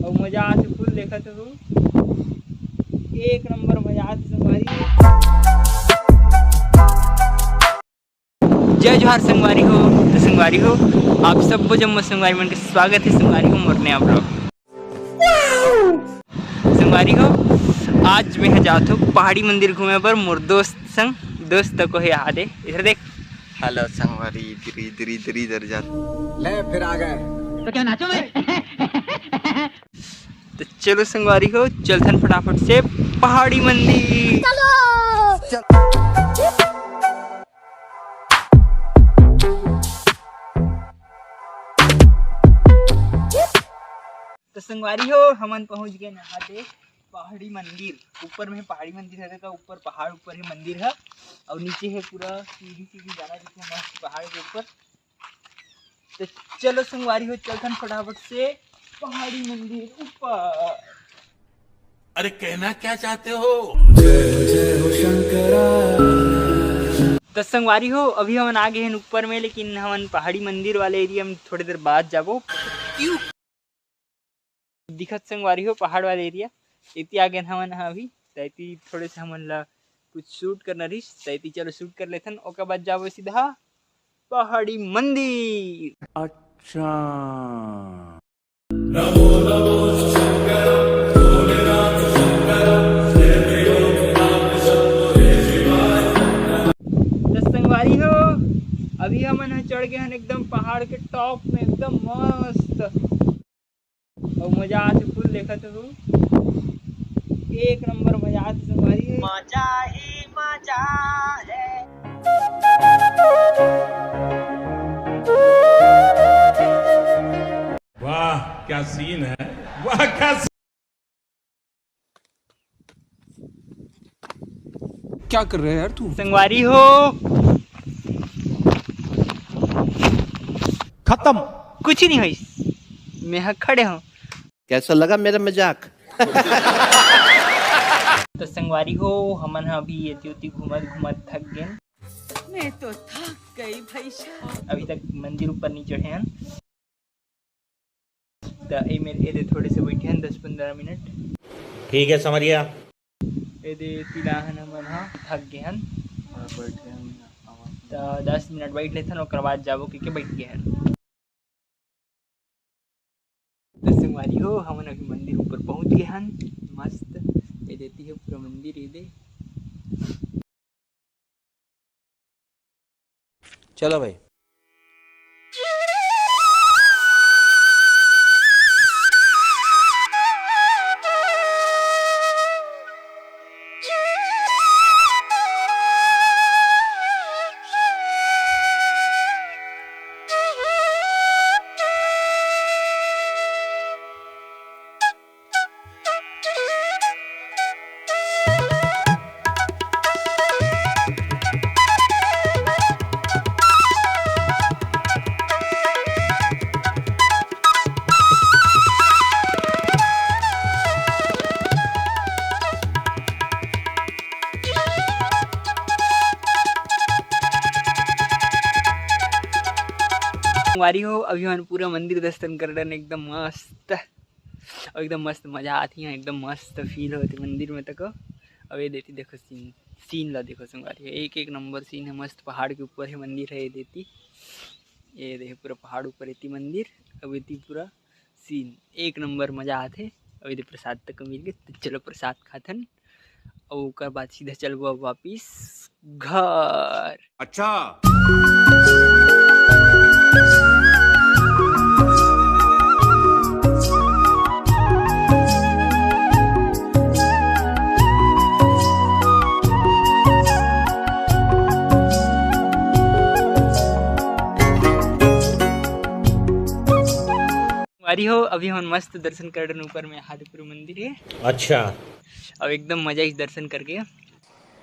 और मजा आते फुल देखा तो एक नंबर मजा आते संगवारी। जय जोहार संगवारी हो। तो संगवारी हो आप सबको जम्मू संगवारी मन के स्वागत है। संगवारी हो मोरने आप लोग संगवारी हो आज मैं जात हूँ पहाड़ी मंदिर घूमे पर मोर दोस्त संग। दोस्त को है याद है इधर देख। हेलो संगवारी इधर इधर जा ले फिर आ गए तो क्या नाचो मैं तो चलो संगवारी हो चलथन फटाफट से पहाड़ी मंदिर। तो संगवारी हो हमन पहुंच गए यहाँ दे पहाड़ी मंदिर। ऊपर में पहाड़ी मंदिर है तो ऊपर पहाड़ ऊपर है मंदिर है और नीचे है पूरा सीढ़ी सीढ़ी जाना जिसमें मस्त पहाड़ के ऊपर। तो चलो संगवारी हो चलथन फटाफट से पहाड़ी मंदिर ऊपर। अरे कहना क्या चाहते हो? जय हो शंकरा। तो संगवारी हो अभी हम आ गए हैं ऊपर में, लेकिन हम पहाड़ी मंदिर वाले एरिया में थोड़ी देर बाद जाबो। क्यों दिखत संगवारी हो पहाड़ वाले एरिया इतनी आ गए हमन अभी तैती थोड़े से हमन ला कुछ शूट करना रही तैती। चलो शूट कर लेथन ओकर बाद जाबो सीधा पहाड़ी मंदिर। अच्छा संगवारी हो अभी हमन चढ़ गए हैं एकदम पहाड़ के टॉप में एकदम मस्त और मजा आते फुल देखा तो एक नंबर मजा आते संगवारी है। मजा ही मजा है। वाह क्या सीन है, वाह क्या क्या कर रहे हैं यार तू? संगवारी हो खत्म। कुछ ही नहीं हुई मैं खड़े हूँ। कैसा लगा मेरा मजाक? तो संगवारी हो हमन अभी ये उती घूमत घूमत थक गए। मैं तो थक गई भाई साहब। अभी तक मंदिर ऊपर नहीं चढ़े हैं तो ए मेरे एदे थोड़े से बैठे हैं 10-15 मिनट। ठीक है समरिया। एदे तिलाहन हमन हाँ थक गए हैं तो 10 मिनट बैठ लेथन ओकर बाद जाबो के बैठ गए हैं। तो संगवारी हो हमन अभी मंदिर ऊपर पहुंच गए हैं मस्त। ये देती है पूरा मंदिर ये दे। चलो भाई संगवारी हो अभी हम पूरा मंदिर दर्शन कर रहे एकदम मस्त और एकदम मस्त मजा आती है एकदम मस्त फील होती मंदिर में तक। अब ये देती देखो सीन ला देखो संगवारी एक एक नंबर सीन है मस्त। पहाड़ के ऊपर है मंदिर है ये देती ये देखो पूरा पहाड़ ऊपर रहती मंदिर। अब ये पूरा सीन एक नंबर मजा आते। अब ये प्रसाद तक मिल गए तो चलो प्रसाद खाथन और उसके बाद सीधा चलबो अब वापिस घर। अच्छा वारी हो अभी हम मस्त दर्शन कर रहे ऊपर में हादीपुर मंदिर है। अच्छा अब एकदम मजा इस दर्शन करके।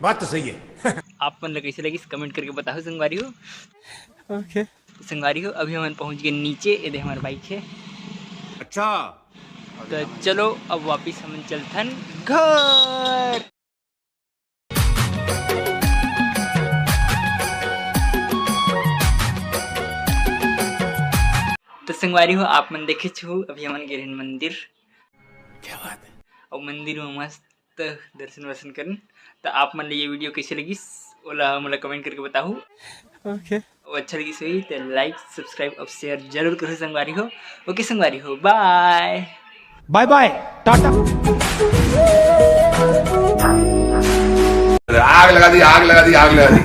बात तो सही है। आप मन कैसे लगी कमेंट करके बताओ संगवारी हो। ओके संगवारी हो अभी हम पहुंच गए नीचे ये हमारा बाइक है। अच्छा तो चलो अब वापिस हम चलथन घर। तो संगवारी हो आप मन देखे छू अभी हमन गिरहन मंदिर क्या बात है। और मंदिर में मस्त दर्शन वर्शन करन। तो आप मन ये वीडियो कैसे लगी ओला मोला कमेंट करके बताओ। ओके और अच्छा लगी सही तो लाइक सब्सक्राइब और शेयर जरूर करो संगवारी हो। ओके संगवारी हो, बाय बाय बाय टाटा। आग लगा दी, आग लगा दी, आग लगा दी।